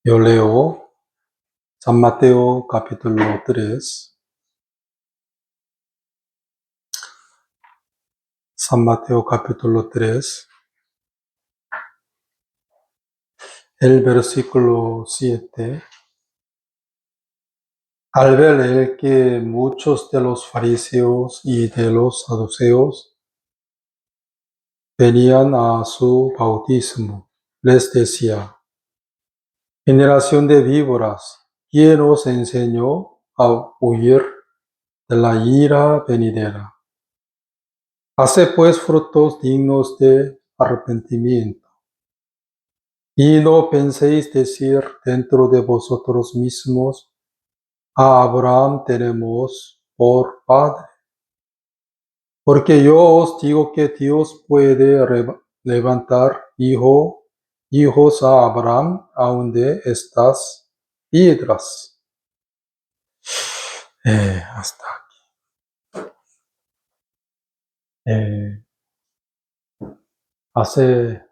Yo leo San Mateo capítulo 3. San Mateo capítulo 3, el versículo 7. Al ver él que muchos de los fariseos y de los saduceos venían a su bautismo, les decía: generación de víboras, ¿quién os enseñó a huir de la ira venidera? Haced pues frutos dignos de arrepentimiento. Y no penséis decir dentro de vosotros mismos: a Abraham tenemos por padre. Porque yo os digo que Dios puede levantar hijos a Abraham aun de estas piedras. Hasta aquí. Hace,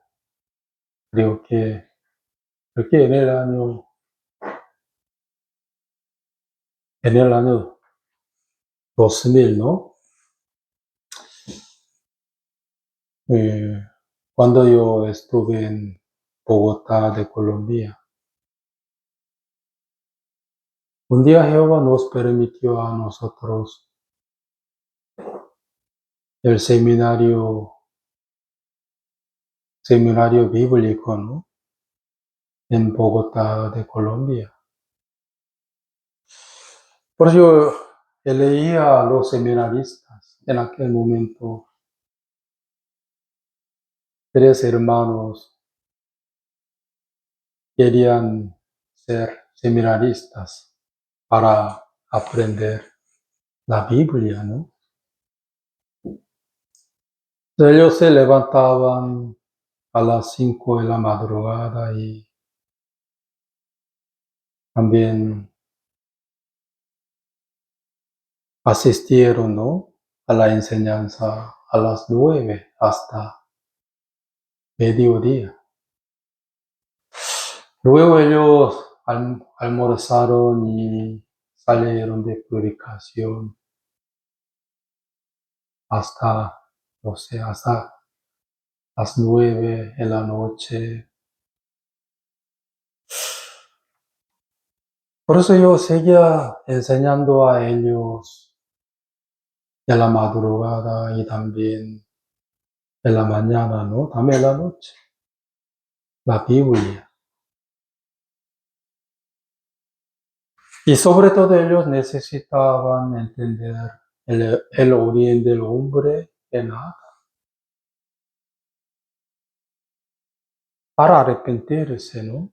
creo que en el año 2000, ¿no? Cuando yo estuve en Bogotá de Colombia, un día Jehová nos permitió a nosotros el seminario bíblico, ¿no? En Bogotá de Colombia. Por eso yo leía a los seminaristas en aquel momento, 3 hermanos querían ser seminaristas para aprender la Biblia, ¿no? Ellos se levantaban a las 5 de la madrugada y también asistieron, ¿no?, a la enseñanza a las 9 hasta mediodía. Luego ellos almorzaron y salieron de predicación hasta, no sé, hasta las 9 de la noche. Por eso yo seguía enseñando a ellos de la madrugada y también de la mañana, ¿no? También de la noche, la Biblia. Y sobre todo ellos necesitaban entender el origen del hombre en nada, para arrepentirse, ¿no?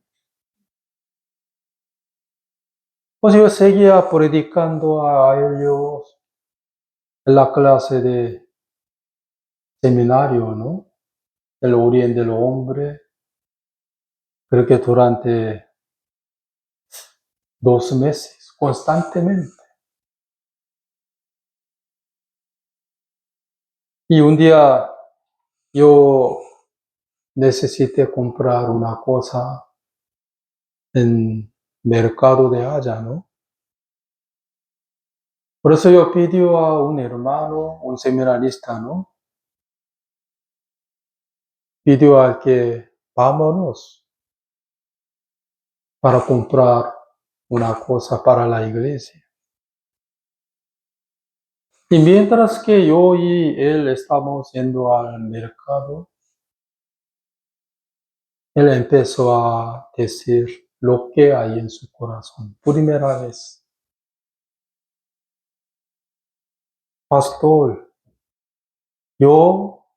Pues yo seguía predicando a ellos en la clase de seminario, ¿no? El origen del hombre. Creo que durante 2 meses, constantemente. Y un día yo necesité comprar una cosa en mercado de allá, ¿no? Por eso yo pidió a un hermano, un seminarista, ¿no? Pidió al que vámonos para comprar una cosa para la iglesia. Y mientras que yo y él estábamos yendo al mercado, él empezó a decir lo que hay en su corazón. Primera vez: pastor, yo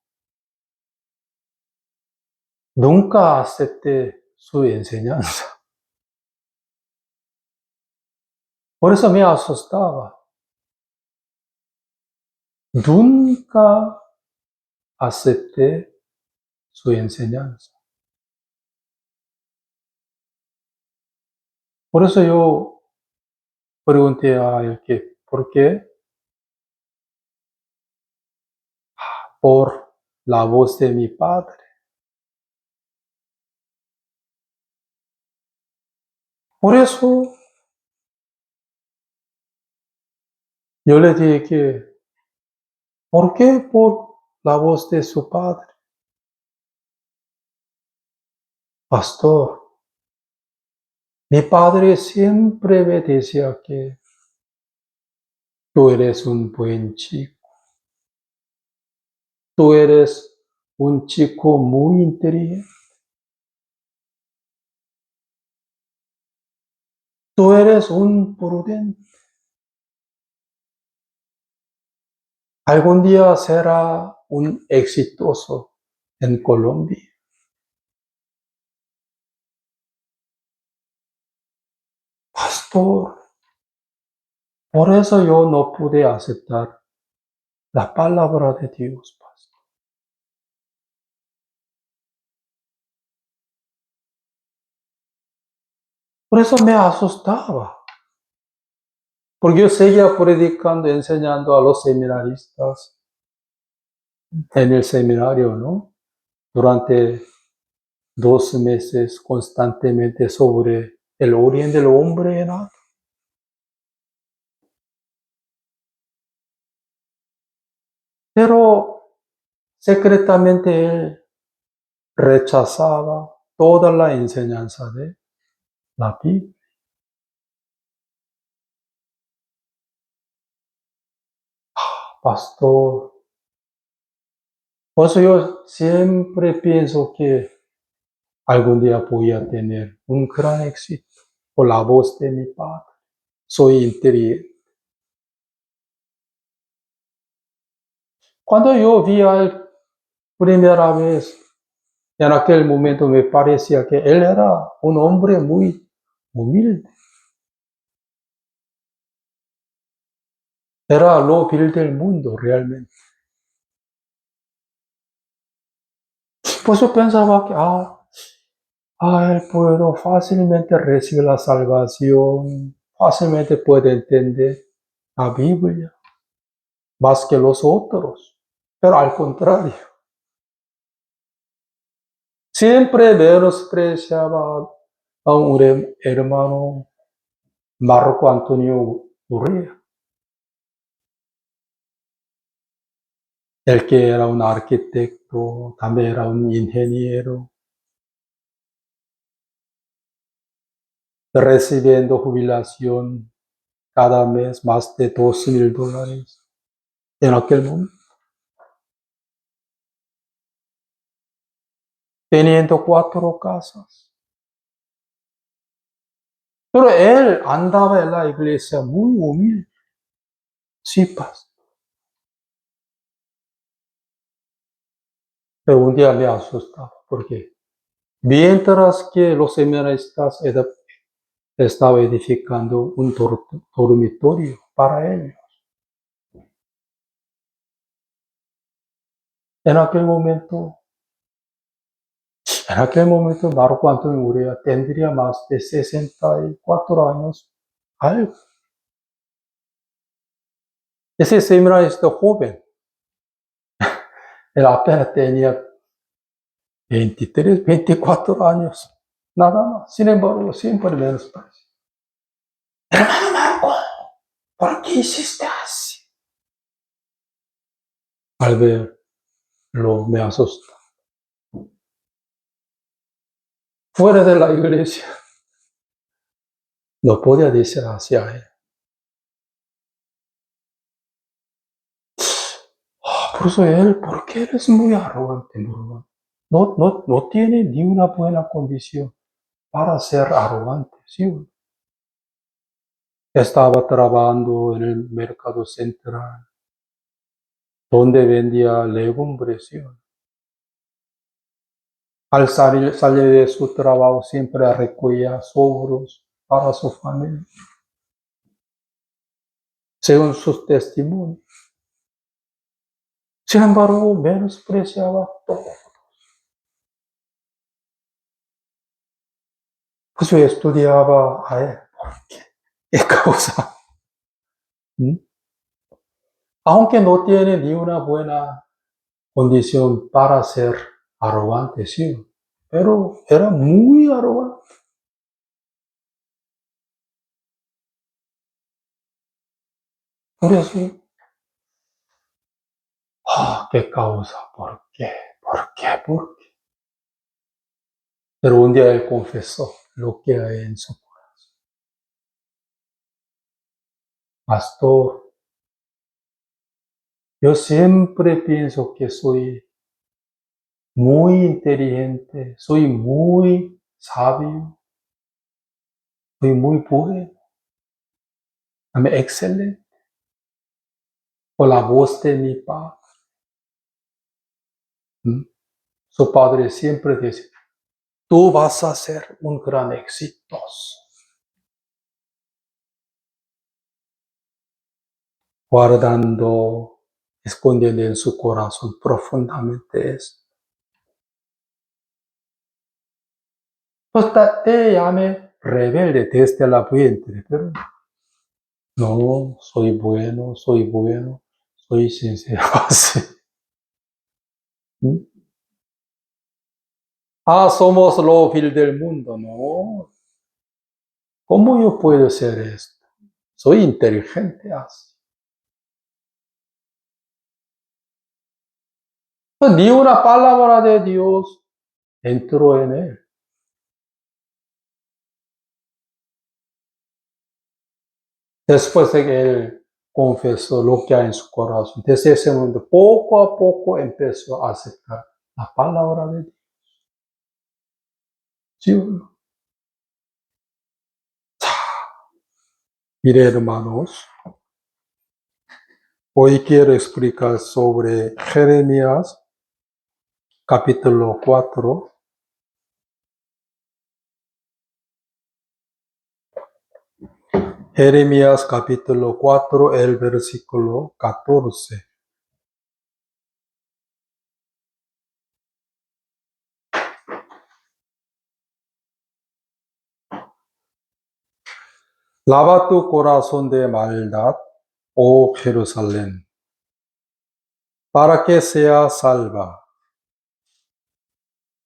nunca acepté su enseñanza. Por eso me asustaba. Nunca acepté su enseñanza. Por eso yo pregunté a él que, ¿por qué? Por la voz de mi padre. Por eso yo le dije, ¿por qué por la voz de su padre? Pastor, mi padre siempre me decía que tú eres un buen chico, tú eres un chico muy inteligente, tú eres un prudente. Algún día será un exitoso en Colombia. Pastor, por eso yo no pude aceptar la palabra de Dios, pastor. Por eso me asustaba. Porque yo seguía predicando, enseñando a los seminaristas en el seminario, ¿no? Durante 12 meses constantemente sobre el origen del hombre en algo. Pero secretamente él rechazaba toda la enseñanza de la Biblia. Pastor, por eso yo siempre pienso que algún día voy a tener un gran éxito por la voz de mi padre. Soy inteligente. Cuando yo vi a él primera vez, en aquel momento me parecía que él era un hombre muy humilde. Era lo vil del mundo realmente. Pues yo pensaba que, él puedo fácilmente recibir la salvación, fácilmente puede entender la Biblia, más que los otros. Pero al contrario, siempre menospreciaba a un hermano Marco Antonio Urrea, el que era un arquitecto, también era un ingeniero, recibiendo jubilación cada mes más de $12,000 en aquel momento, teniendo 4 casas. Pero él andaba en la iglesia muy humilde, sí, pastor. Pero un día me asustaba, porque mientras que los seminaristas estaban edificando un dormitorio para ellos, en aquel momento Marco Antonio Urea tendría más de 64 años, algo. Ese seminarista joven, él apenas tenía 23, 24 años, nada más. Sin embargo, siempre menosprecio. Hermano Marco, ¿por qué hiciste así? Al verlo me asusta. Fuera de la iglesia, no podía decir hacia él. Por eso él, ¿por qué eres muy arrogante, hermano? No tiene ni una buena condición para ser arrogante, ¿sí? Estaba trabajando en el mercado central, donde vendía legumbres, ¿sí? Al salir de su trabajo siempre recogía sobros para su familia, según sus testimonios. Sin embargo, menospreciaba todo. Pues yo estudiaba a él. ¿Por qué? ¿Qué causa? ¿Mm? Aunque no tiene ni una buena condición para ser arrogante, sí, pero era muy arrogante. Por eso, ¿qué causa? ¿Por qué? ¿Por qué? ¿Por qué? Pero un día él confesó lo que hay en su corazón. Pastor, yo siempre pienso que soy muy inteligente, soy muy sabio, soy muy bueno, excelente, con la voz de mi padre. Su padre siempre dice, tú vas a ser un gran exitoso. Guardando, escondiendo en su corazón profundamente esto. Pues te llame rebelde desde la vientre, pero no, soy bueno, soy sincero. Así. Somos lo vil del mundo. No, ¿cómo yo puedo ser esto? Soy inteligente así. Pues ni una palabra de Dios entró en él. Después de que él confesó lo que hay en su corazón, desde ese momento, poco a poco empezó a aceptar la palabra de Dios. ¿Sí o no? Mire, hermanos, hoy quiero explicar sobre Jeremías, capítulo 4. Jeremías, capítulo 4, el versículo 14. Lava tu corazón de maldad, oh Jerusalén, para que seas salva.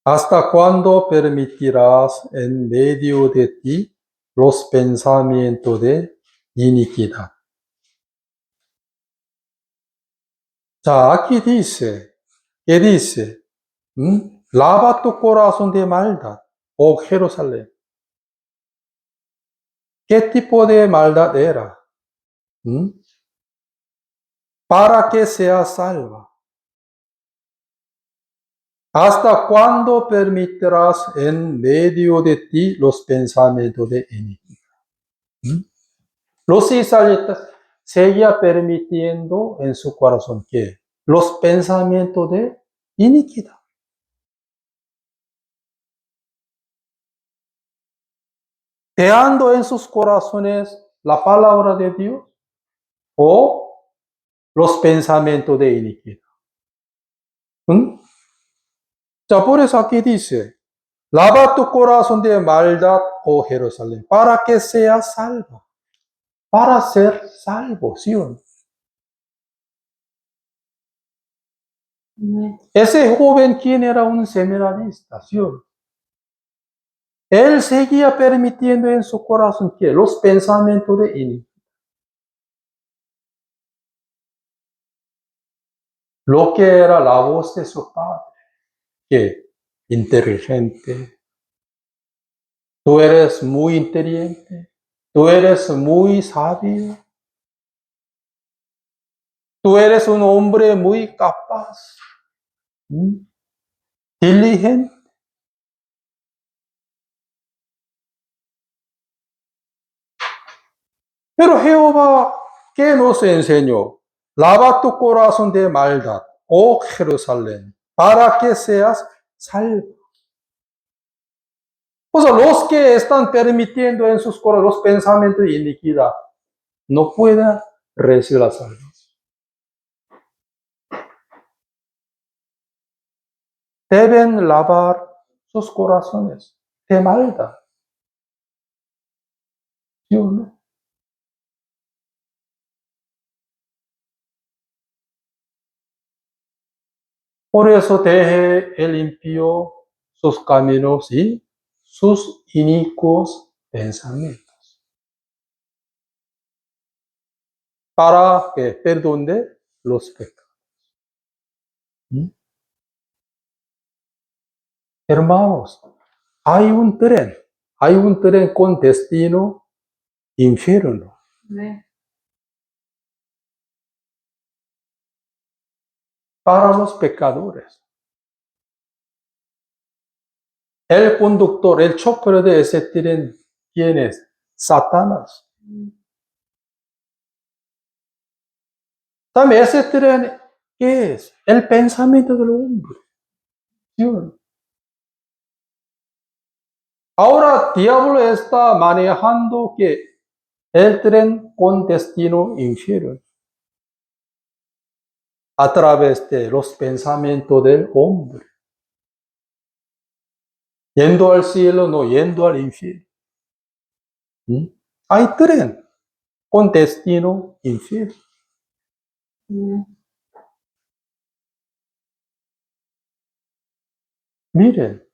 ¿Hasta cuándo permitirás en medio de ti los pensamientos de iniquidad? 자, aquí dice, ¿qué dice? Lava tu corazón de maldad, oh Jerusalén. ¿Qué tipo de maldad era? Para que seas salva. ¿Hasta cuándo permitirás en medio de ti los pensamientos de iniquidad? Los israelitas seguían permitiendo en su corazón que los pensamientos de iniquidad. Dejando en sus corazones la palabra de Dios o los pensamientos de iniquidad. Por eso aquí dice, lava tu corazón de maldad, oh Jerusalén, para que seas salvo. Para ser salvo, ¿sí o no? Ese joven, ¿quién era un seminarista? ¿Sí o no? Él seguía permitiendo en su corazón que los pensamientos de iniquidad. Lo que era la voz de su padre, que inteligente, tú eres muy inteligente, tú eres muy sabio, tú eres un hombre muy capaz, diligente. Pero Jehová, ¿qué nos enseñó? Lava tu corazón de maldad, oh Jerusalén, para que seas salvo. O sea, los que están permitiendo en sus corazones los pensamientos de iniquidad no pueden recibir la salvación. Deben lavar sus corazones de maldad. ¿Sí o no? Por eso deje el impío sus caminos y sus inicuos pensamientos. para que perdone los pecados. Hermanos, hay un tren con destino infierno. Para los pecadores. El conductor, el chofer de ese tren, ¿quién es? Satanás. También ese tren, ¿qué es? El pensamiento del hombre. ¿Sí? Ahora, diablo está manejando que el tren con destino infierno a través de los pensamientos del hombre. Yendo al cielo, no yendo al infierno. Hay tren con destino infierno. Miren,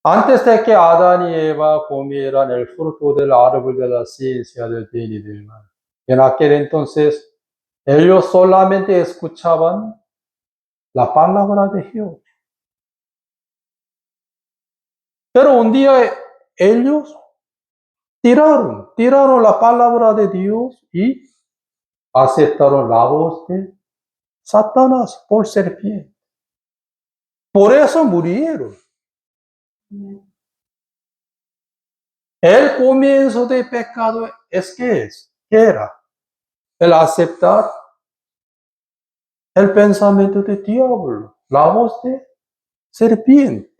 antes de que Adán y Eva comieran el fruto del árbol de la ciencia del bien y del mal, en aquel entonces ellos solamente escuchaban la palabra de Dios. Pero un día ellos tiraron la palabra de Dios y aceptaron la voz de Satanás por serpiente. Por eso murieron. El comienzo del pecado es ¿qué es? ¿Qué era? El aceptar el pensamiento del diablo, la voz de serpiente.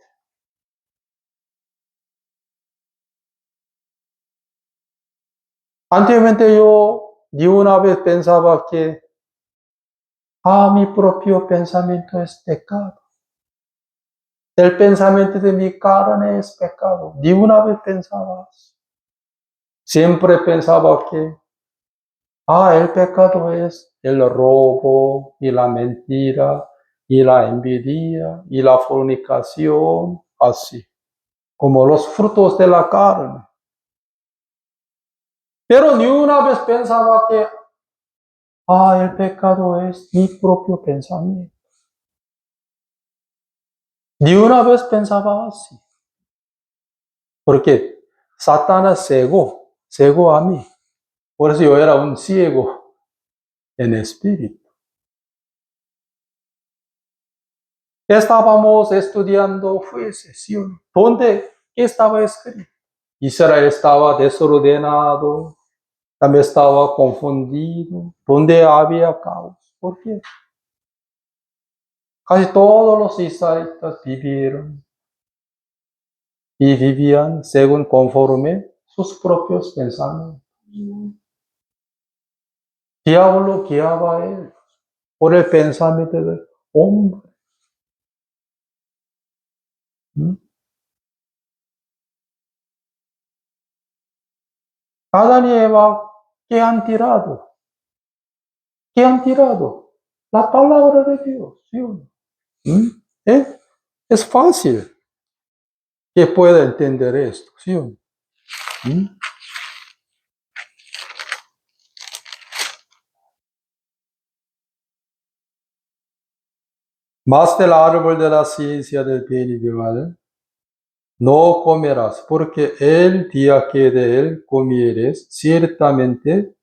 Anteriormente yo de una vez pensaba que mi propio pensamiento es pecado. El pensamiento de mi carne es pecado. De una vez pensaba. Siempre pensaba que el pecado es el robo y la mentira y la envidia y la fornicación, así, como los frutos de la carne. Pero ni una vez pensaba que el pecado es mi propio pensamiento. Ni una vez pensaba así. Porque Satanás cegó a mí. Por eso yo era un ciego en espíritu. Estábamos estudiando jueces, ¿sí? ¿Dónde estaba escrito? Israel estaba desordenado, también estaba confundido, donde había caos. ¿Por qué? Casi todos los israelitas vivieron y vivían según conforme sus propios pensamientos. Diablo guiaba a él por el pensamiento del hombre. Adán y Eva, ¿qué han tirado? ¿Qué han tirado? La palabra de Dios, ¿sí o no? Es fácil que pueda entender esto, ¿sí o no? Más del árbol de la ciencia del bien y del mal, no comerás, porque el día que de él comieres, ciertamente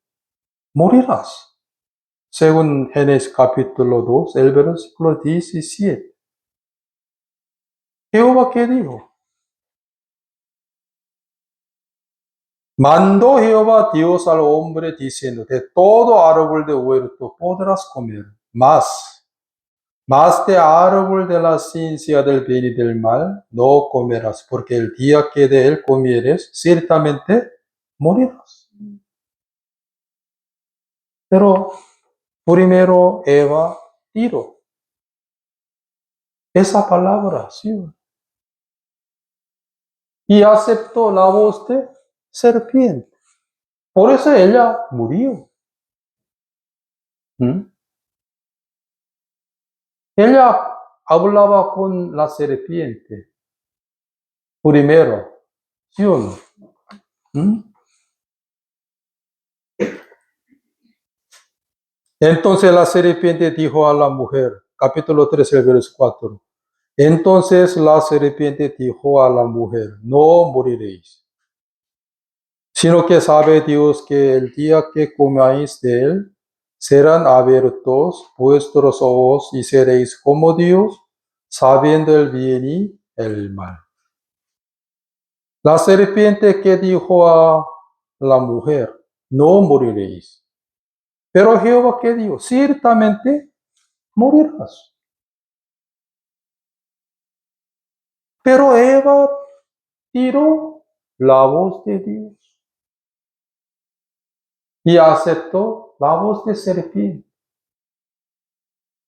morirás. Según Génesis capítulo 2, el versículo 17. Jehová que dijo, mandó Jehová Dios al hombre diciendo, de todo árbol de huerto podrás comer, mas de árbol de la ciencia del bien y del mal no comerás, porque el día que de él comieres, ciertamente morirás. Pero primero Eva tiró esa palabra, ¿sí? Y aceptó la voz de serpiente. Por eso ella murió. Ella hablaba con la serpiente primero, ¿sí o no? Entonces la serpiente dijo a la mujer, capítulo 13, el verso 4. Entonces la serpiente dijo a la mujer, no moriréis, sino que sabe Dios que el día que comáis de él, serán abiertos vuestros ojos y seréis como Dios, sabiendo el bien y el mal. La serpiente que dijo a la mujer, no moriréis. Pero Jehová que dijo, ciertamente morirás. Pero Eva tiró la voz de Dios y aceptó la voz de serpiente,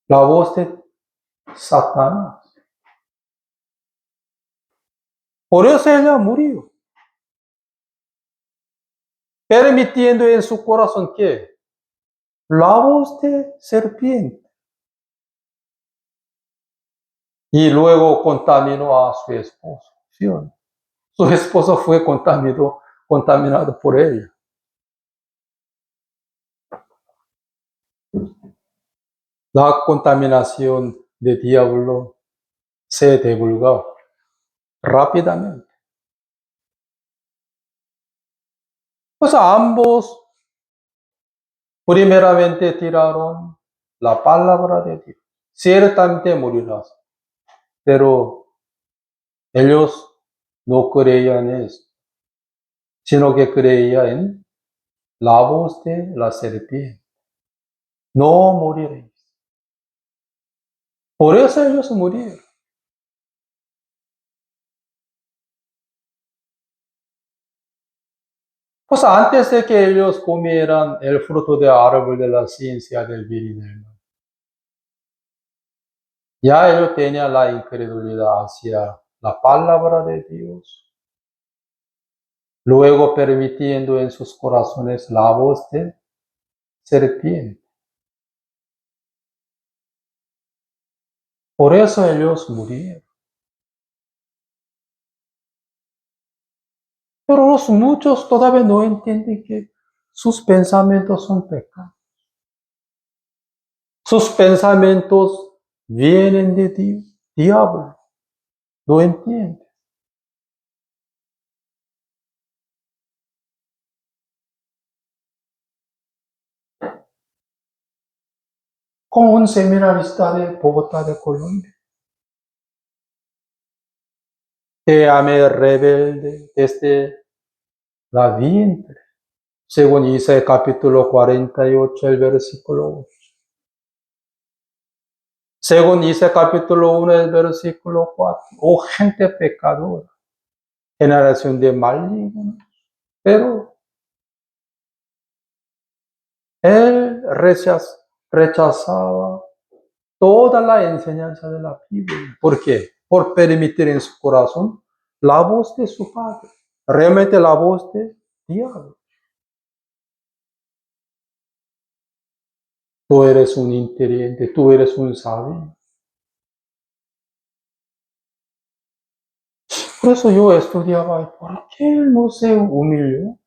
la voz de Satanás. Por eso ella murió, permitiendo en su corazón que la voz de serpiente. Y luego contaminó a su esposo. ¿Sí o no? Su esposo fue contaminado por ella. La contaminación del diablo se divulgó rápidamente. Pues ambos primeramente tiraron la palabra de Dios. Ciertamente morirás. Pero ellos no creían en eso, sino que creían en la voz de la serpiente. No moriréis. Por eso ellos murieron. Pues antes de que ellos comieran el fruto del árbol de la ciencia del bien y del mal, ya ellos tenían la incredulidad hacia la palabra de Dios, luego permitiendo en sus corazones la voz de serpiente. Por eso ellos murieron. Pero los muchos todavía no entienden que sus pensamientos son pecados. Sus pensamientos vienen de Dios, diablo. No entienden. Como un seminarista de Bogotá, de Colombia, te amé rebelde desde la vientre, según Isaías capítulo 48, el versículo 8. Según Isaías capítulo 1, el versículo 4. Oh gente pecadora, generación de malignos. Pero él rechazaba toda la enseñanza de la Biblia. ¿Por qué? Por permitir en su corazón la voz de su padre, realmente la voz de Dios. Tú eres un inteligente, tú eres un sabio. Por eso yo estudiaba, ¿por qué él no se humilló?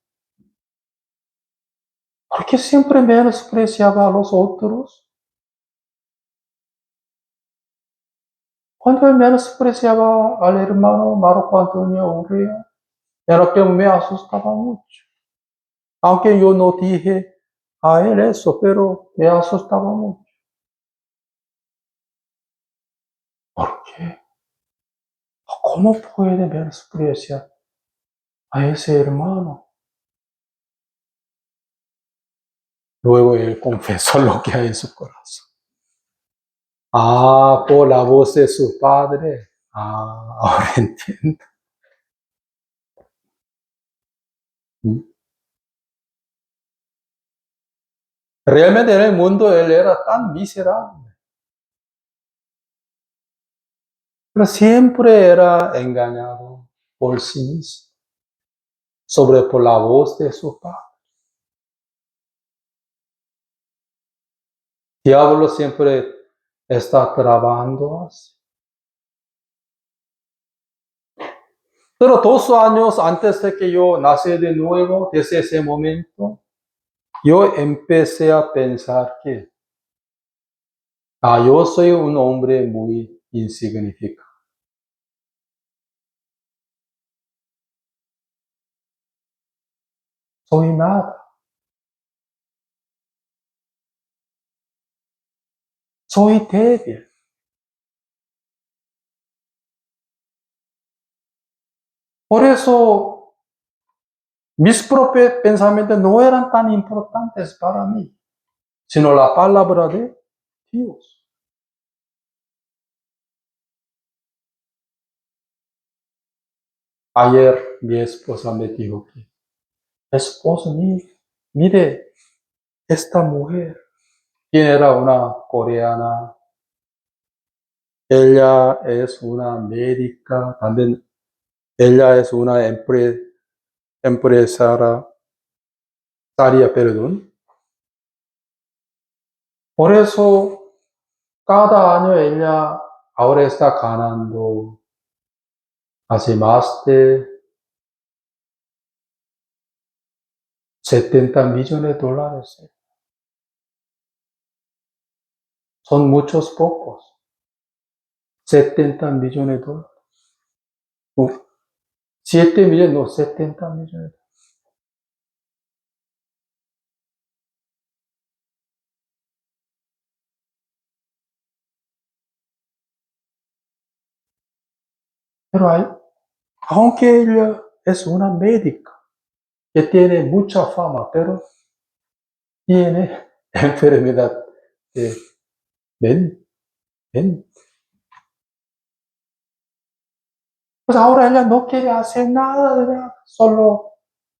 ¿Por qué siempre menospreciaba a los otros? Cuando él menospreciaba al hermano Marco Antonio Urrea, era que me asustaba mucho. Aunque yo no dije a él eso, pero me asustaba mucho. ¿Por qué? ¿Cómo puede menospreciar a ese hermano? Luego él confesó lo que hay en su corazón. Ah, por la voz de su padre. Ah, ahora entiendo. Realmente en el mundo él era tan miserable. Pero siempre era engañado por sí mismo, sobre por la voz de su padre. Diablo siempre está trabajando así. Pero 2 años antes de que yo nací de nuevo, desde ese momento, yo empecé a pensar que yo soy un hombre muy insignificante. Soy nada. Soy débil. Por eso mis propios pensamientos no eran tan importantes para mí, sino la palabra de Dios. Ayer mi esposa me dijo que, esposo, mire, esta mujer, quien era una coreana, ella es una médica, también ella es una empresaria, perdón. Por eso cada año ella ahora está ganando hace más de $70 millones. Son muchos pocos. $70 millones. 7 millones, no, 70 millones. Pero aunque ella es una médica que tiene mucha fama, pero tiene enfermedad de mente. Pues ahora ella no quiere hacer nada de nada, solo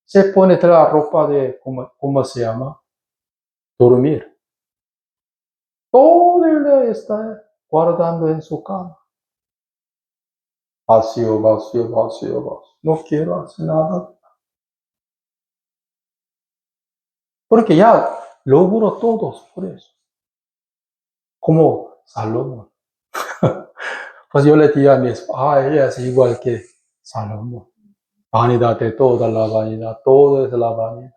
se pone la ropa de, ¿cómo se llama? Dormir. Todo el día está guardando en su cama. Vacío, vacío, vacío, vacío. No quiero hacer nada. Porque ya logro todos por eso. Como Salomón. Pues yo le dije a mi esposa, ella es igual que Salomón. Vanidad de toda la vanidad, todo es la vanidad.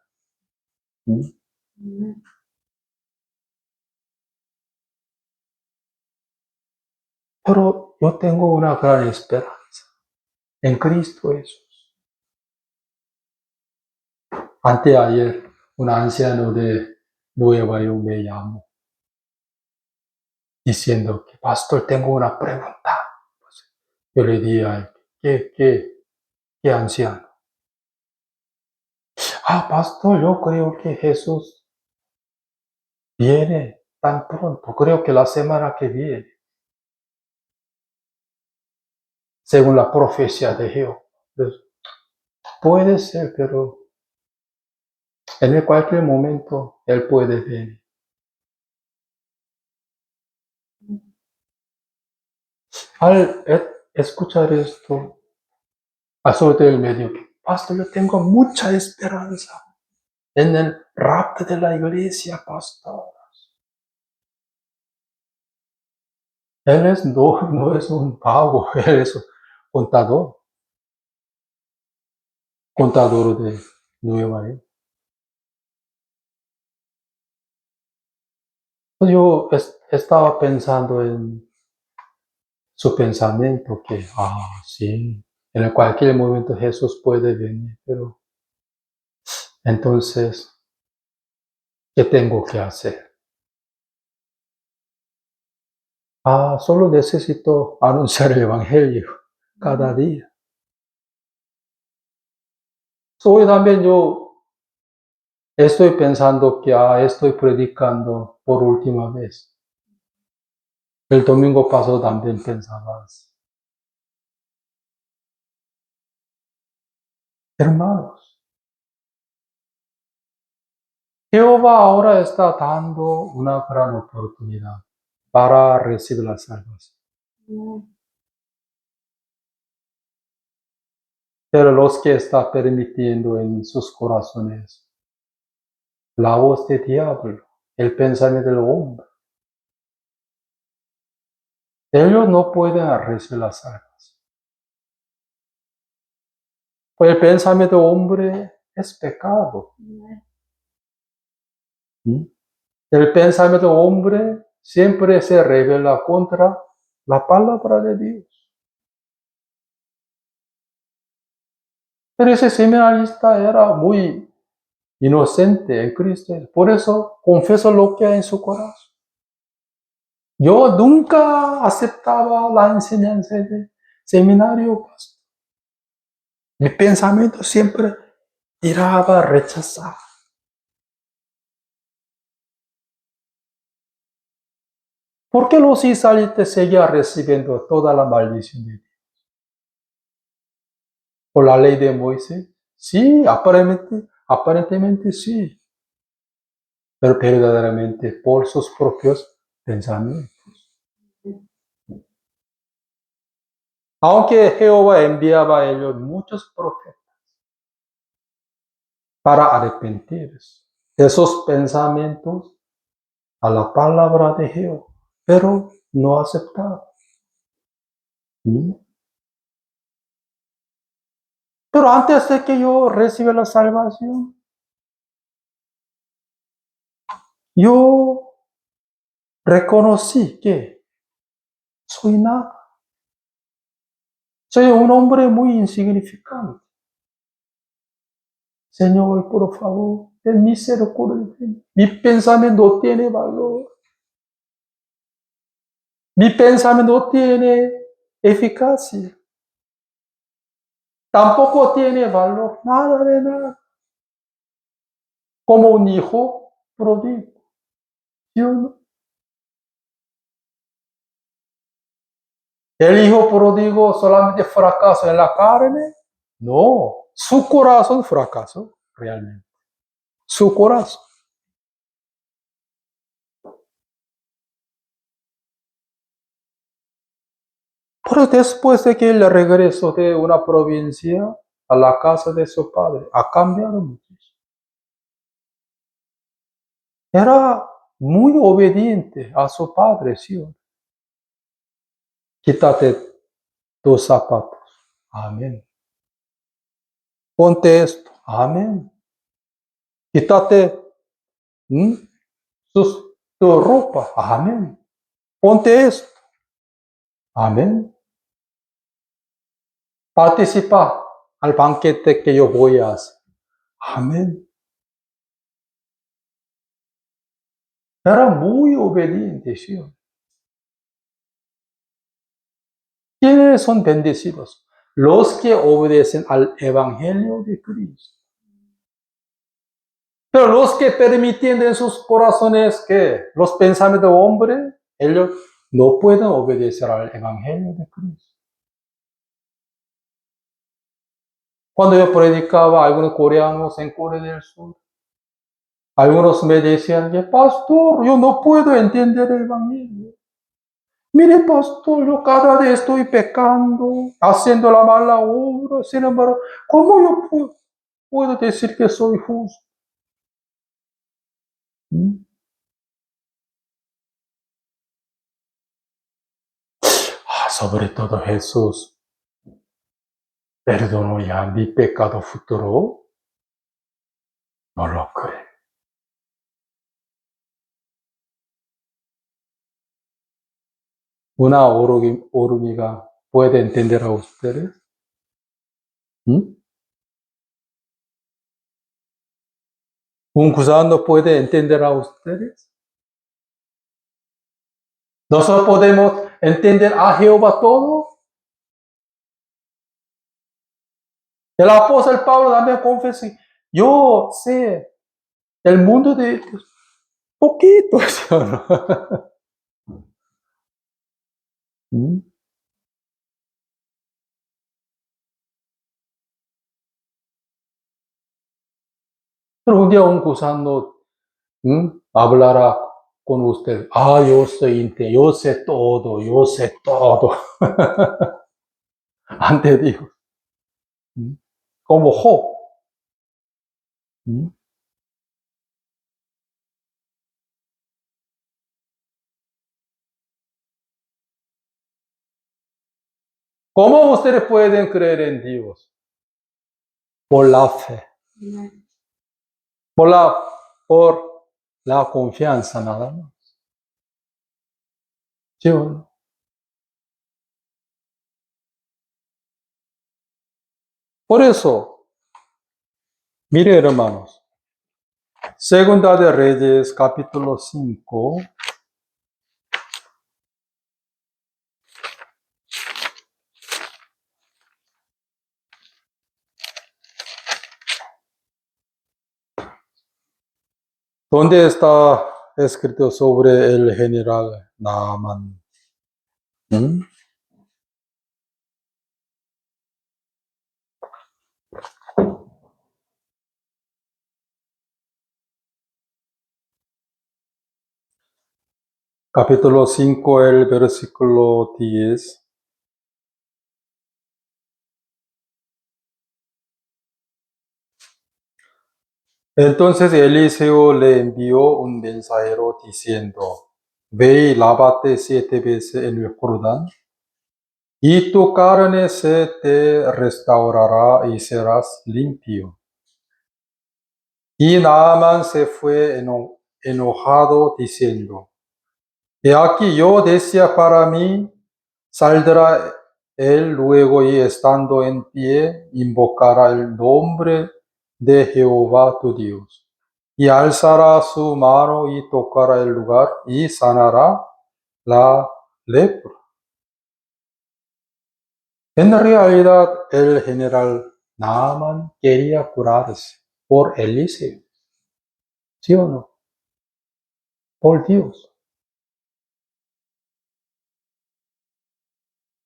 Pero yo tengo una gran esperanza en Cristo Jesús. Anteayer, un anciano de Nueva York me llamó diciendo que, pastor, tengo una pregunta. Pues yo le dije a él, ¿qué anciano? Pastor, yo creo que Jesús viene tan pronto, creo que la semana que viene, según la profecía de Jehová. Puede ser, pero en cualquier momento Él puede venir. Al escuchar esto, pasó del medio, pastor, yo tengo mucha esperanza en el rapto de la iglesia, pastor. Él no es un pavo, él es un contador de Nueva York. Pues yo estaba pensando en su pensamiento que, sí, en cualquier momento Jesús puede venir, pero entonces, ¿qué tengo que hacer? Solo necesito anunciar el Evangelio cada día. Hoy también yo estoy pensando que estoy predicando por última vez. El domingo pasado también pensaba así. Hermanos, Jehová ahora está dando una gran oportunidad para recibir la salvación. Pero los que está permitiendo en sus corazones la voz del diablo, el pensamiento del hombre, ellos no pueden recibir la salvación. Pues el pensamiento del hombre es pecado. El pensamiento del hombre siempre se rebela contra la palabra de Dios. Pero ese seminarista era muy inocente en Cristo. Por eso confesó lo que hay en su corazón. Yo nunca aceptaba la enseñanza de seminario, pastor. Mi pensamiento siempre tiraba a rechazar. ¿Por qué los israelitas seguían recibiendo toda la maldición de Dios? ¿Por la ley de Moisés? Sí, aparentemente sí. Pero verdaderamente por sus propios pensamientos. Aunque Jehová enviaba a ellos muchos profetas para arrepentirse de sus pensamientos a la palabra de Jehová, pero no aceptaban. Pero antes de que yo reciba la salvación, yo reconocí que soy nada. Soy un hombre muy insignificante. Señor, por favor, ten misericordia de mí. Mi pensamiento no tiene valor. Mi pensamiento no tiene eficacia. Tampoco tiene valor. Nada de nada. Como un hijo pródigo. ¿Sí o no? ¿El hijo pródigo solamente fracasó en la carne? No. Su corazón fracasó realmente. Su corazón. Pero después de que él regresó de una provincia a la casa de su padre, ha cambiado mucho. Era muy obediente a su padre, ¿sí? Quítate tus zapatos. Amén. Ponte esto. Amén. Quítate tu ropa. Amén. Ponte esto. Amén. Participa al banquete que yo voy a hacer. Amén. Era muy obediente, ¿sí? ¿Quiénes son bendecidos? Los que obedecen al Evangelio de Cristo. Pero los que permiten en sus corazones que los pensamientos de hombre, ellos no pueden obedecer al Evangelio de Cristo. Cuando yo predicaba a algunos coreanos en Corea del Sur, algunos me decían, pastor, yo no puedo entender el Evangelio. Mire, pastor, yo cada día estoy pecando, haciendo la mala obra, sin embargo, ¿cómo yo puedo decir que soy justo? Sobre todo Jesús perdonó ya mi pecado futuro. No lo cree. Una hormiga puede entender a ustedes. Un gusano puede entender a ustedes. Nosotros podemos entender a Jehová todo. El apóstol Pablo también confesó, yo sé el mundo de Dios, poquito, ¿sí o no? Pero un día un gusano hablará con usted. Yo sé todo. Ante Dios. Como Job. ¿Cómo ustedes pueden creer en Dios? Por la fe. Por la confianza nada más. ¿Sí o no? Por eso, mire hermanos, Segunda de Reyes, capítulo 5, donde está escrito sobre el general Naamán. ¿Mm? Capítulo 5, el versículo 10. Entonces Eliseo le envió un mensajero diciendo, ve y lávate 7 veces en el Jordán, y tu carne se te restaurará y serás limpio. Y Naamán se fue enojado diciendo, he aquí yo decía para mí, saldrá él luego y estando en pie, invocará el nombre de Jehová tu Dios. Y alzará su mano y tocará el lugar y sanará la lepra. En realidad, el general Naaman quería curarse por Eliseo, ¿sí o no? Por Dios.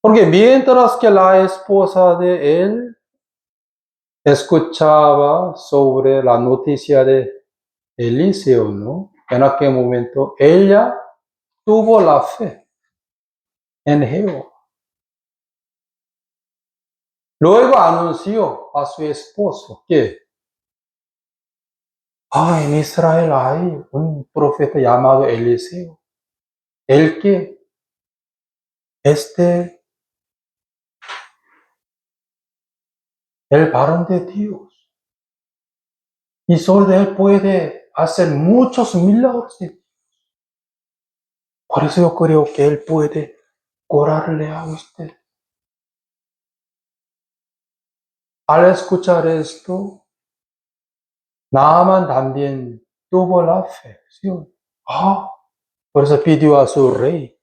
Porque mientras que la esposa de él escuchaba sobre la noticia de Eliseo, ¿no? En aquel momento, ella tuvo la fe en Jehová. Luego anunció a su esposo que en Israel hay un profeta llamado Eliseo, el que el varón de Dios, y sobre él puede hacer muchos milagros. Por eso yo creo que él puede curarle a usted. Al escuchar esto, Naamán también tuvo la fe, ¿sí? Por eso pidió a su rey,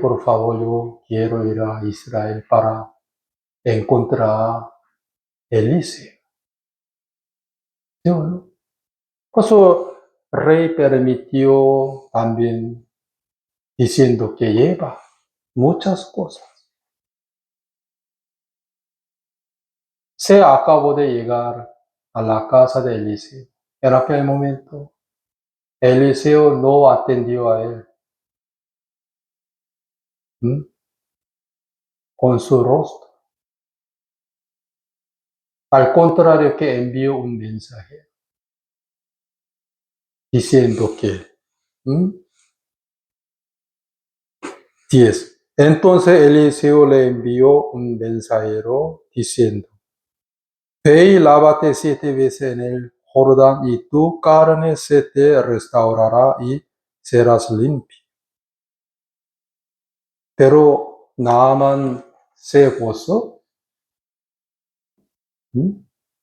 por favor, yo quiero ir a Israel para encontrar a Eliseo, ¿sí o no? Por eso rey permitió también diciendo que lleva muchas cosas. Se acabó de llegar a la casa de Eliseo. En aquel momento, Eliseo no atendió a él con su rostro. Al contrario, que envió un mensaje diciendo que 10. Entonces Eliseo le envió un mensajero diciendo, ve y lávate 7 veces en el Jordán y tu carne se te restaurará y serás limpio. Pero Naamán se gozó.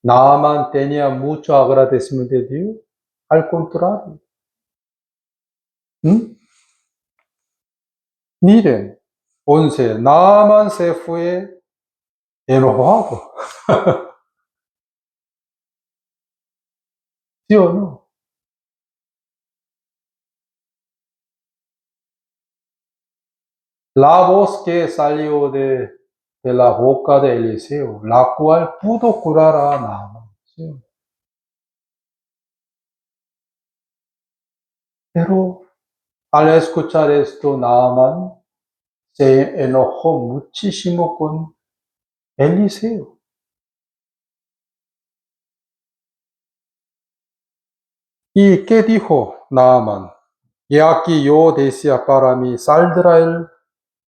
Naamán tenía mucho agradecimiento de Dios. Al contrario. Miren, 11. Naamán se fue enojado. ¿Sí o no? La voz que salió de la boca de Eliseo, la cual pudo curar a Naamán. ¿Sí? Pero al escuchar esto, Naamán se enojó muchísimo con Eliseo. ¿Y qué dijo Naamán? Y aquí yo decía para mí, saldrá él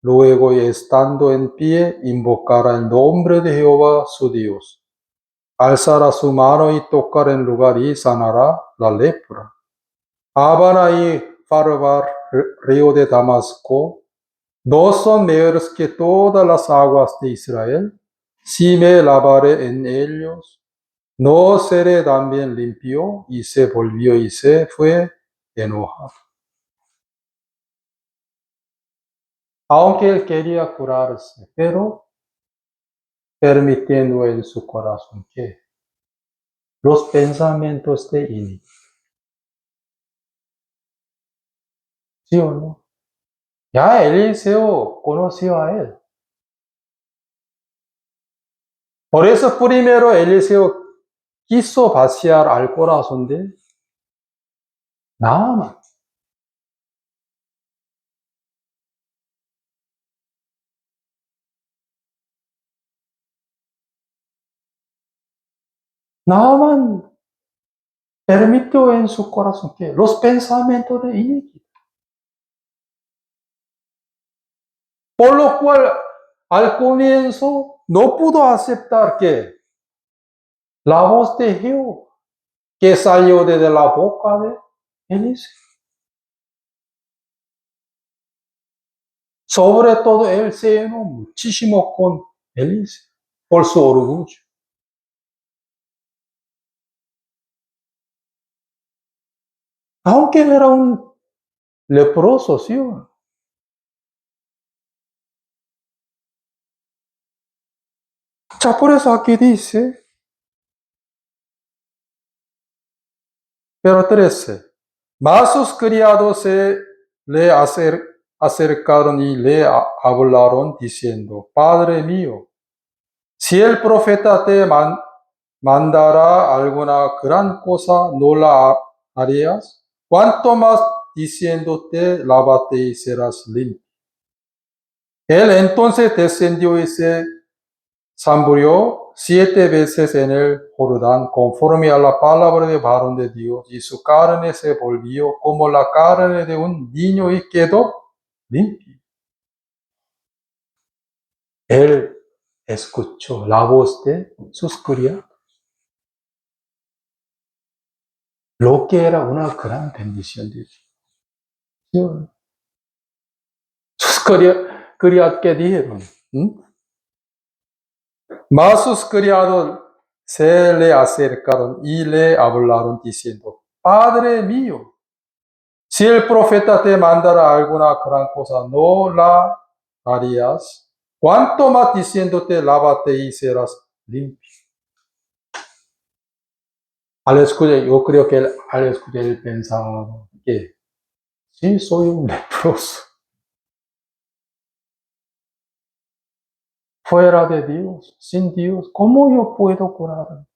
luego y estando en pie, invocará el nombre de Jehová su Dios. Alzará su mano y tocará en lugar y sanará la lepra. Abana y Farvar río de Damasco, no son mayores que todas las aguas de Israel. Si me lavaré en ellos, no seré también limpio. Y se volvió y se fue enojado. Aunque él quería curarse, pero permitiendo en su corazón que los pensamientos de iniquidad. ¿Sí o no? Ya Eliseo conoció a él. Por eso primero Eliseo quiso vaciar al corazón de Naamán. Naamán permitió en su corazón que los pensamientos de iniquidad. Por lo cual, al comienzo, no pudo aceptar que la voz de Jehová que salió desde la boca de Eliseo. Sobre todo, él se llenó muchísimo con Eliseo por su orgullo. Aunque él era un leproso, ¿sí? Ya por eso aquí dice, pero 13, mas sus criados se le acercaron y le hablaron diciendo, Padre mío, si el profeta te mandara alguna gran cosa, ¿no la harías? Cuanto más diciéndote, lávate y serás limpio. Él entonces descendió y se zambulló 7 veces en el Jordán, conforme a la palabra de varón de Dios, y su carne se volvió como la carne de un niño y quedó limpio. Él escuchó la voz de sus criados, lo que era una gran bendición de Dios. Sus criados que dijeron, mas sus criados se le acercaron y le hablaron diciendo, Padre mío, si el profeta te mandara alguna gran cosa, ¿no la harías? Cuanto más diciéndote, lávate y serás limpio. Al escuchar, yo creo que al escuchar él pensaba que sí, soy un leproso, fuera de Dios, sin Dios, ¿cómo yo puedo curar?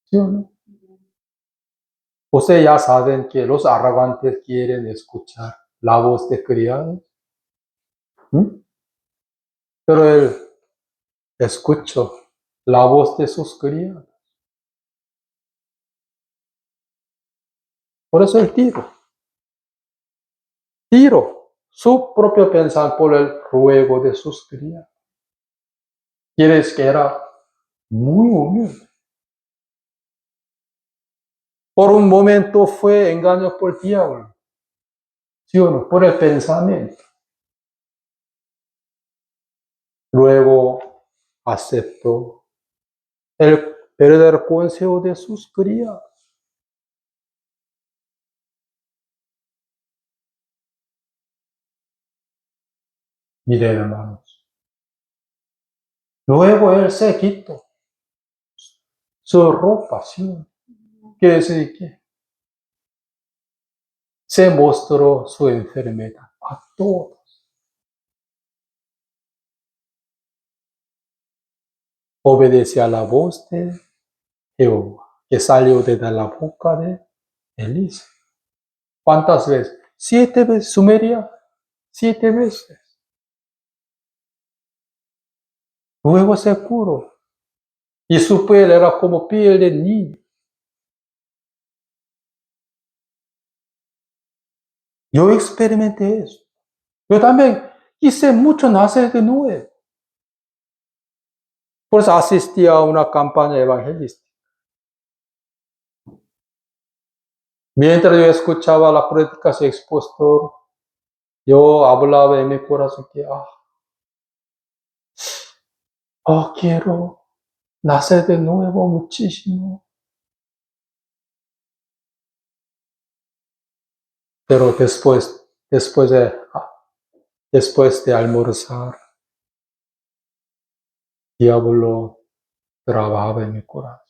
¿Sí o no? Ustedes ya saben que los arrogantes quieren escuchar la voz de criados, pero él escuchó la voz de sus criados. Por eso el tiro su propio pensar por el ruego de sus criados. Quiere decir que era muy humilde. Por un momento fue engañado por el diablo, ¿sí o no? Por el pensamiento. Luego aceptó el verdadero consejo de sus criados. Miren, hermanos. Luego él se quitó su ropa, ¿sí? Quiere decir que se mostró su enfermedad a todos. Obedece a la voz de Jehová, que salió desde la boca de Eliseo. ¿Cuántas veces? 7 veces, sumeria, 7 veces. Luego se curó. Y su piel era como piel de niño. Yo experimenté eso. Yo también quise mucho nacer de nuevo. Por eso asistí a una campaña evangelística. Mientras yo escuchaba la predicación expositor, yo hablaba en mi corazón que, quiero nacer de nuevo muchísimo. Pero después de almorzar, diablo trabajaba en mi corazón.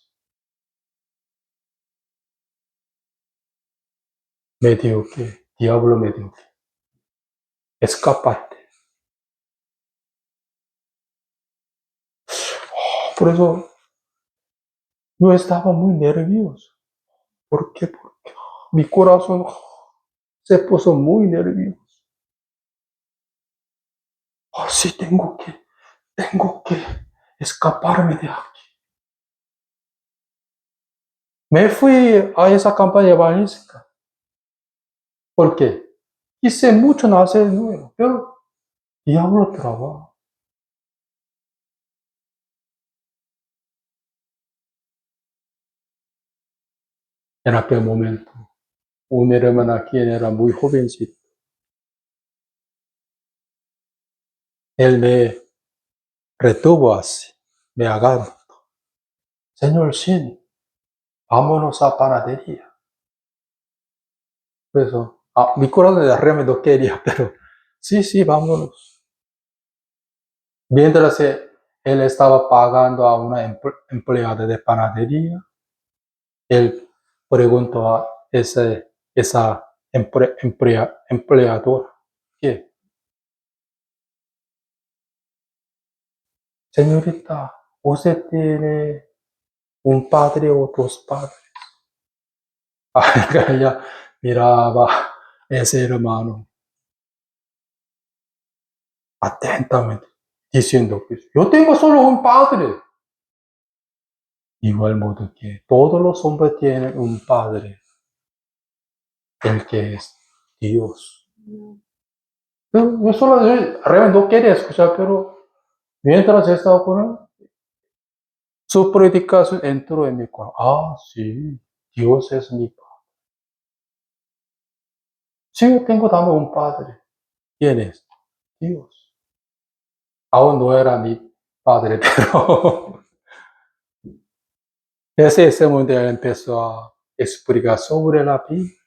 Diablo me dijo que, escápate. Por eso yo estaba muy nervioso. ¿Por qué? Porque mi corazón se puso muy nervioso. Sí, tengo que escaparme de aquí. Me fui a esa campaña evangelística. ¿Por qué? Hice mucho nacer de nuevo, pero diablo trabaja. En aquel momento, una hermana quien era muy jovencito, él me retuvo así, me agarró. Señor Shin, vámonos a panadería. Por eso, mi corazón de realmente no quería, pero sí, vámonos. Mientras él estaba pagando a una empleada de panadería, él preguntó a esa empleadora, ¿qué? Señorita, ¿usted tiene un padre o dos padres? Ella miraba a ese hermano atentamente, diciendo que yo tengo solo un padre. Igual modo que todos los hombres tienen un padre, el que es Dios. Yo solo realmente no quería escuchar, pero mientras estaba con él, su predicación entró en mi corazón. Sí, Dios es mi padre. Sí, yo tengo también un padre. ¿Quién es? Dios. Aún no era mi padre, pero desde ese momento él empezó a explicar sobre la Biblia.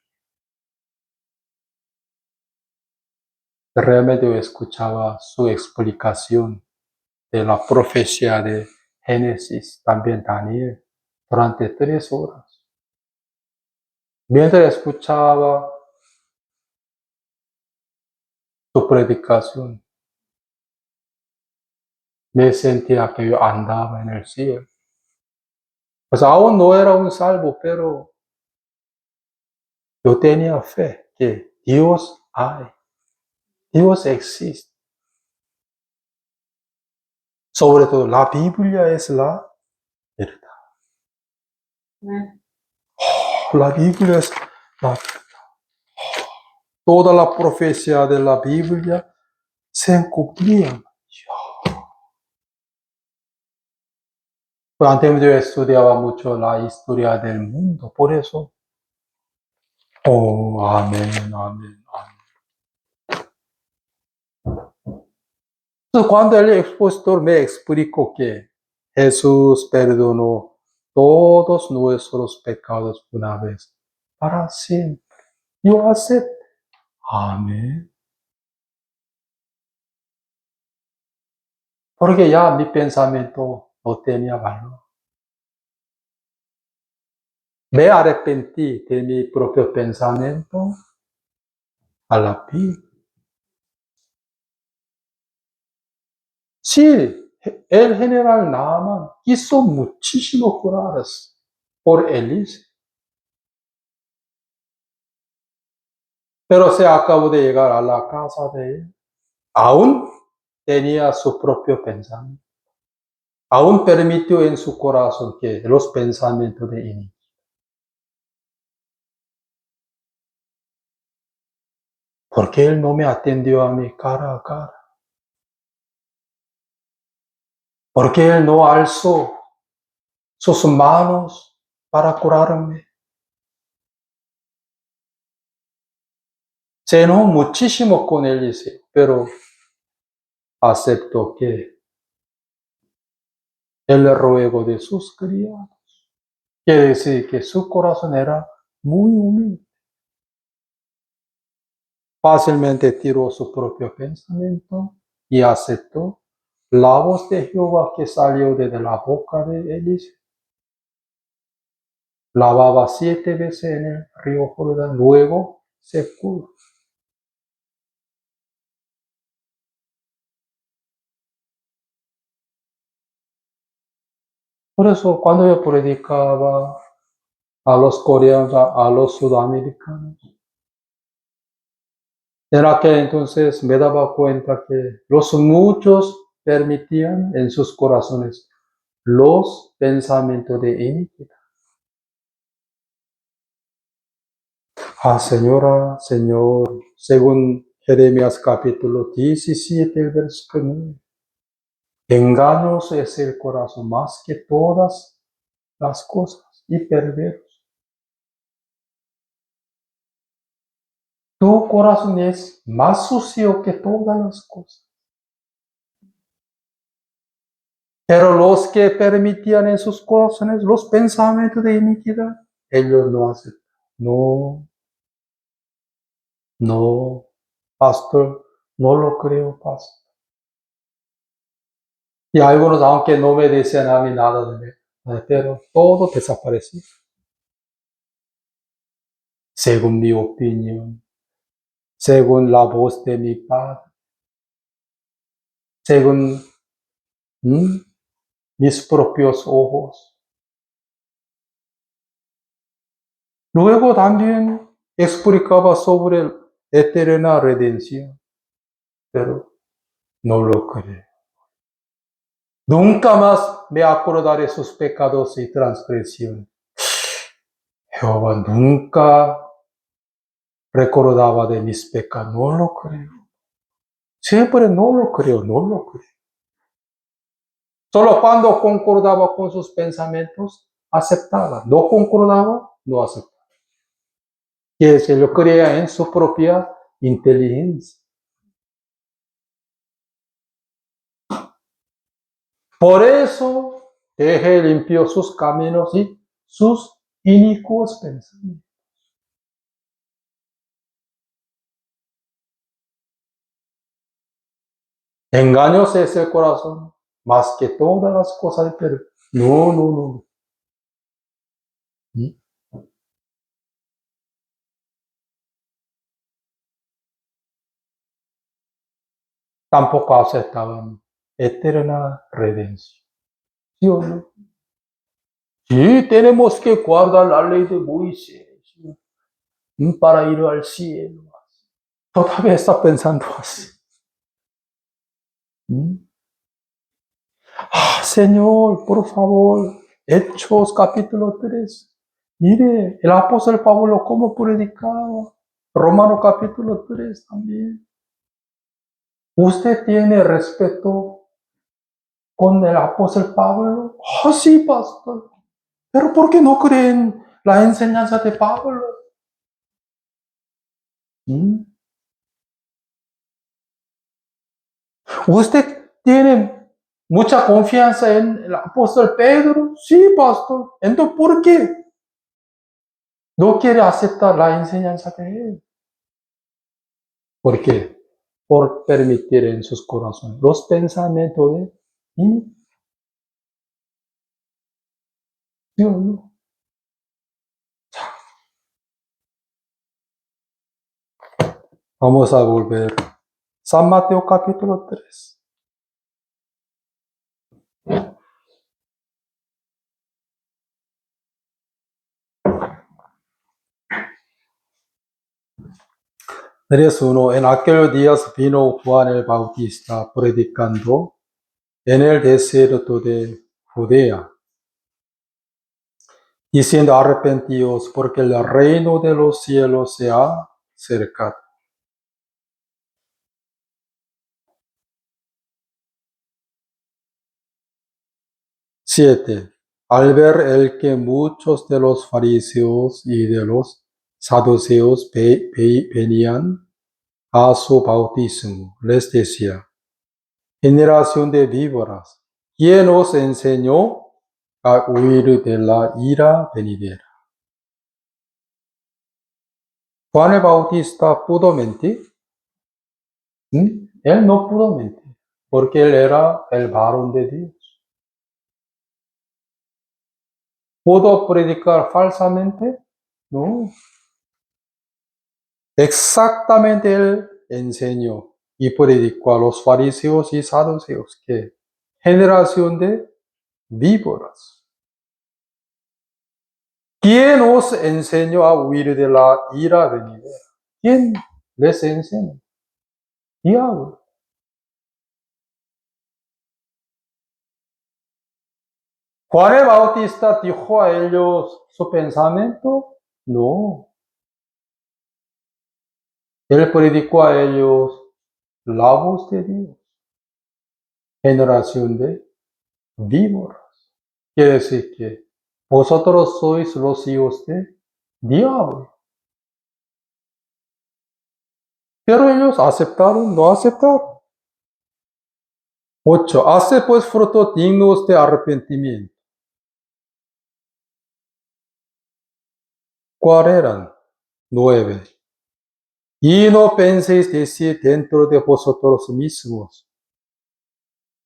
Realmente yo escuchaba su explicación de la profecía de Génesis, también Daniel, durante 3 horas. Mientras escuchaba su predicación, me sentía que yo andaba en el cielo. Pues aún no era un salvo, pero yo tenía fe que Dios hay, Dios existe. Sobre todo, la Biblia es la verdad. La Biblia es la verdad. Toda la profecía de la Biblia se cumplía. Pues antes yo estudiaba mucho la historia del mundo, por eso. Oh, amén, amén, amén. Entonces, cuando el expositor me explicó que Jesús perdonó todos nuestros pecados una vez, para siempre, yo acepto. Amén. Porque ya mi pensamiento no tenía valor. Me arrepentí de mi propio pensamiento a la Biblia. Sí, el general Naaman hizo muchísimos curadas por Elise, pero se acabó de llegar a la casa de él. Aún tenía su propio pensamiento. Aún permitió en su corazón que los pensamientos de iniquidad. ¿Por qué él no me atendió a mí cara a cara? ¿Por qué él no alzó sus manos para curarme? se enojó muchísimo con Eliseo, pero aceptó que el ruego de sus criados. Quiere decir que su corazón era muy humilde. Fácilmente tiró su propio pensamiento y aceptó la voz de Jehová que salió desde la boca de Eliseo. Lavaba 7 veces en el río Jordán, luego se curó. Por eso cuando yo predicaba a los coreanos, a los sudamericanos, en aquel entonces me daba cuenta que los muchos permitían en sus corazones los pensamientos de iniquidad. Señora, Señor, según Jeremías capítulo 17, el versículo 9, engañoso es el corazón más que todas las cosas y perverso. Tu corazón es más sucio que todas las cosas. Pero los que permitían en sus corazones los pensamientos de iniquidad, ellos no aceptan. No, pastor, no lo creo, pastor. Y algunos, aunque no me decían a mí nada de mí, pero todo desapareció. Según mi opinión, según la voz de mi padre, según mis propios ojos. Luego también explicaba sobre la eterna redención, pero no lo creo. Nunca más me acordaré sus pecados y transgresiones. Jehová nunca recordaba de mis pecados, no lo creo. Siempre no lo creo. Solo cuando concordaba con sus pensamientos, aceptaba. No concordaba, no aceptaba. Que se lo creía en su propia inteligencia. Por eso dejé limpio sus caminos y sus inicuos pensamientos. Engaños es el corazón, más que todas las cosas, pero no. Tampoco aceptaban eterna redención. ¿Sí o no? Sí, tenemos que guardar la ley de Moisés para ir al cielo. Todavía está pensando así. Señor, por favor, Hechos capítulo 3. Mire, el apóstol Pablo cómo predicaba. Romano capítulo 3 también. ¿Usted tiene respeto con el apóstol Pablo? Sí, pastor. Pero ¿por qué no creen la enseñanza de Pablo? ¿Usted tiene mucha confianza en el apóstol Pedro? Sí, pastor. Entonces, ¿por qué no quiere aceptar la enseñanza de él? ¿Por qué? Por permitir en sus corazones los pensamientos de Dios. ¿No? Vamos a volver. San Mateo capítulo 3. Tres uno. En aquellos días vino Juan el Bautista predicando en el desierto de Judea, diciendo arrepentíos porque el reino de los cielos se ha acercado. 7. Al ver el que muchos de los fariseos y de los saduceos venían a su bautismo, les decía: generación de víboras, ¿quién os enseñó a huir de la ira venidera? Juan el Bautista pudo mentir. Él no pudo mentir, porque él era el varón de Dios. ¿Pudo predicar falsamente? No. Exactamente él enseñó y predicó a los fariseos y saduceos que generación de víboras. ¿Quién os enseñó a huir de la ira venidera? ¿Quién les enseñó? Diablo. ¿Juan el Bautista dijo a ellos su pensamiento? No. Él predicó a ellos la voz de Dios. Generación de víboras. Quiere decir que vosotros sois los hijos de diablo. Pero ellos aceptaron, no aceptaron. 8. Hace pues frutos dignos de arrepentimiento. ¿Cuál eran? 9. Y no penséis decir dentro de vosotros mismos: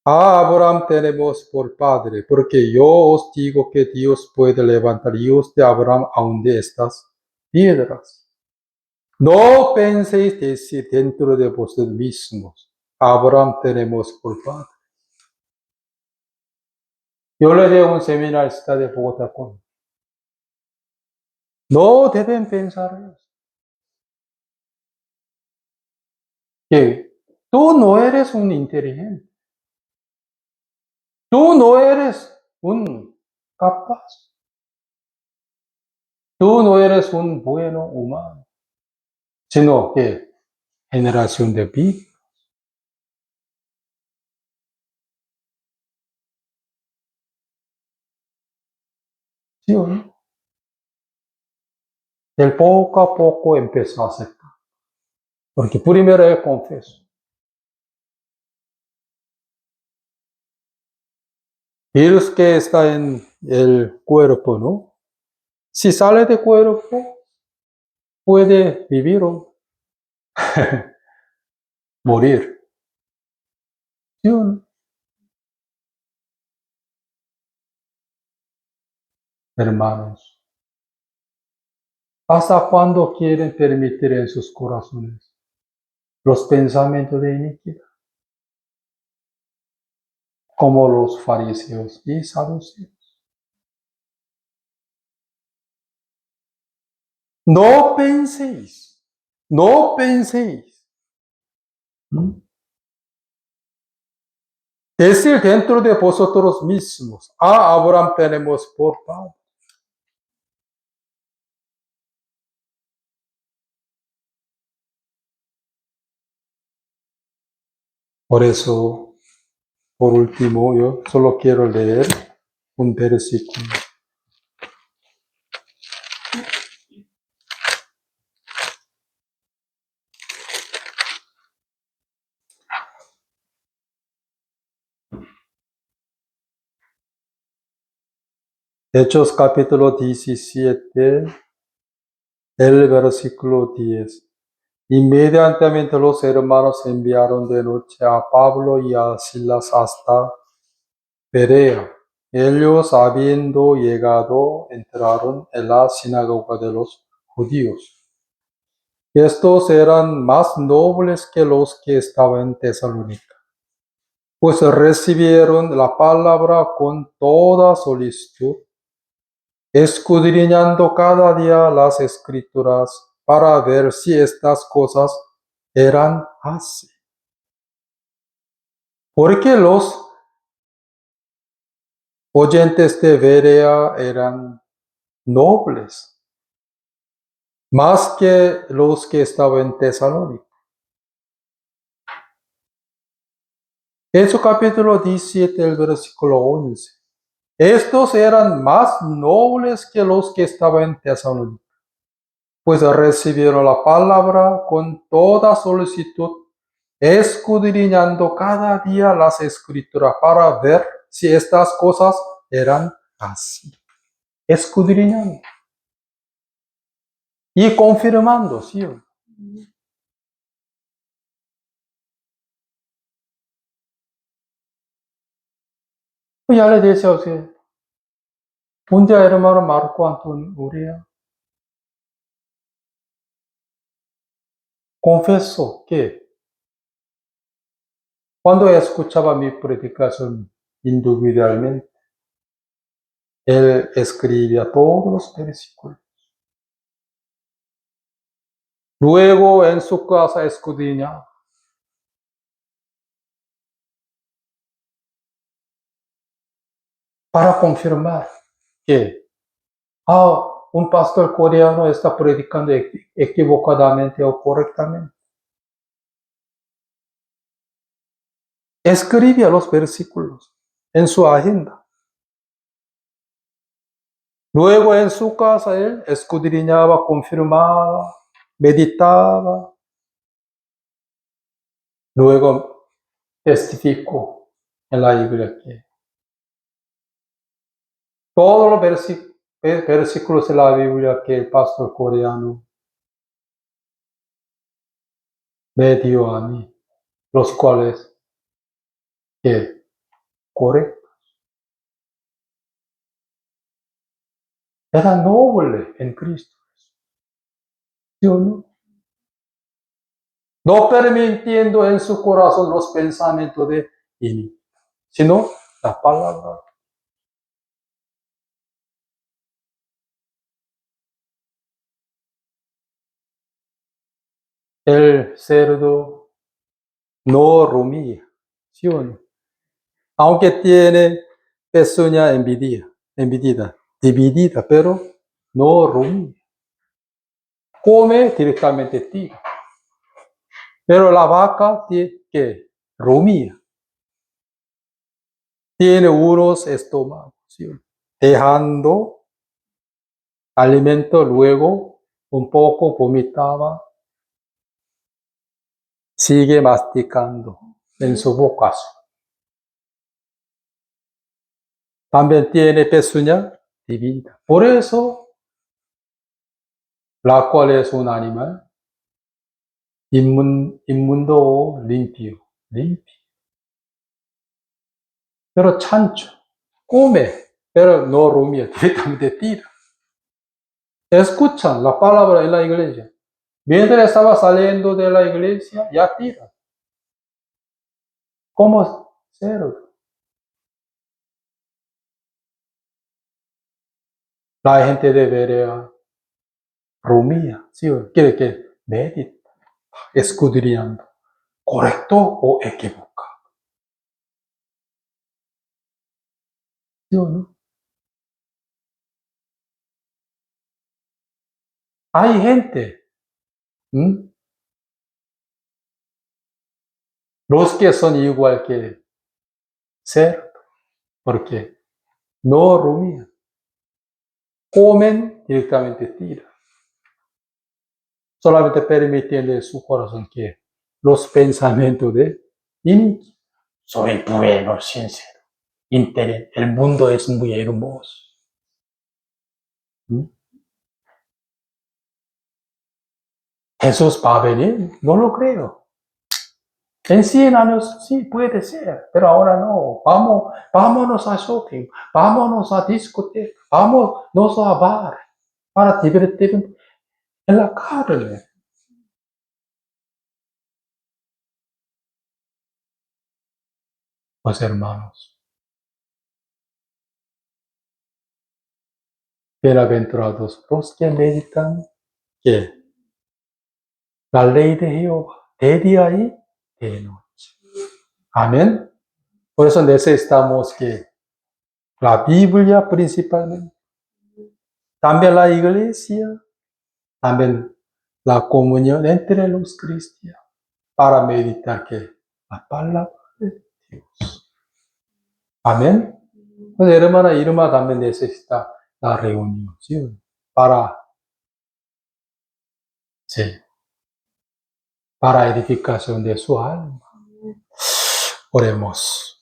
a Abraham tenemos por padre, porque yo os digo que Dios puede levantar hijos de Abraham aun de estas piedras. No penséis decir dentro de vosotros mismos: Abraham tenemos por padre. Yo le di un seminario a la ciudad de Bogotá. No deben pensar eso. Que tú no eres un inteligente. Tú no eres un capaz. Tú no eres un bueno humano. Sino que generación de vida. ¿Sí o no? Él poco a poco empezó a aceptar. Porque primero él confesó. Virus que está en el cuerpo, ¿no? Si sale del cuerpo, puede vivir o morir. ¿Sí o no? Hermanos, ¿hasta cuándo quieren permitir en sus corazones los pensamientos de iniquidad? Como los fariseos y saduceos. No penséis, no penséis. Decir dentro de vosotros mismos: a Abraham tenemos por padre. Por eso, por último, yo solo quiero leer un versículo. Hechos capítulo 17, el versículo 10. Inmediatamente los hermanos enviaron de noche a Pablo y a Silas hasta Berea. Ellos, habiendo llegado, entraron en la sinagoga de los judíos. Estos eran más nobles que los que estaban en Tesalónica, pues recibieron la palabra con toda solicitud, escudriñando cada día las escrituras para ver si estas cosas eran así. Porque los oyentes de Berea eran nobles, más que los que estaban en Tesalónica. Hechos capítulo 17, el versículo 11. Estos eran más nobles que los que estaban en Tesalónica. pues recibieron la palabra con toda solicitud, escudriñando cada día las escrituras para ver si estas cosas eran así. Escudriñando y confirmando, ¿sí? Ya le decía a usted, un día hermano Marco Antonio Urea confesó que cuando escuchaba mi predicación individualmente, él escribía todos los versículos. Luego en su casa escudriñaba para confirmar que un pastor coreano está predicando equivocadamente o correctamente. Escribía los versículos en su agenda. Luego en su casa él escudriñaba, confirmaba, meditaba. Luego testificó en la iglesia que todos los versículos de la Biblia que el pastor coreano me dio a mí, los cuales que correctos. Era noble en Cristo. ¿Sí o no? No permitiendo en su corazón los pensamientos de iniquidad, sino la palabra. El cerdo no rumía, ¿sí o no? Aunque tiene pezuña dividida, pero no rumía. Come directamente tira. Pero la vaca que rumía. Tiene unos estómagos, ¿sí? Dejando alimento, luego un poco vomitaba, sigue masticando en su boca. También tiene pezuña dividida. Por eso, la cual es un animal inmundo o limpio. Pero chancho, come, pero no rumia, directamente tira. Escuchan la palabra en la iglesia. Mientras estaba saliendo de la iglesia, ya tira. Como cerdo. La gente debería rumia, ¿sí? Quiere que medita, escudriñando, correcto o equivocado. ¿Sí o no? Hay gente, los que son igual que cerdo, porque no rumían, comen directamente tira, solamente permitiendo en su corazón que los pensamientos de iniquidad. Soy bueno, sincero, el mundo es muy hermoso. Jesús va a venir, no lo creo. En 100 años sí puede ser, pero ahora no. Vámonos a shopping, vámonos a discoteca, vámonos a bar para divertirnos en la carne. Pues hermanos, bienaventurados los que meditan que la ley de Jehová de día y de noche. Amén. Por eso necesitamos que la Biblia principalmente, también la iglesia, también la comunión entre los cristianos, para meditar que la palabra de Dios. Amén. Pues hermana Irma también necesita la reunión, ¿sí? Para Sí, para edificación de su alma. Oremos.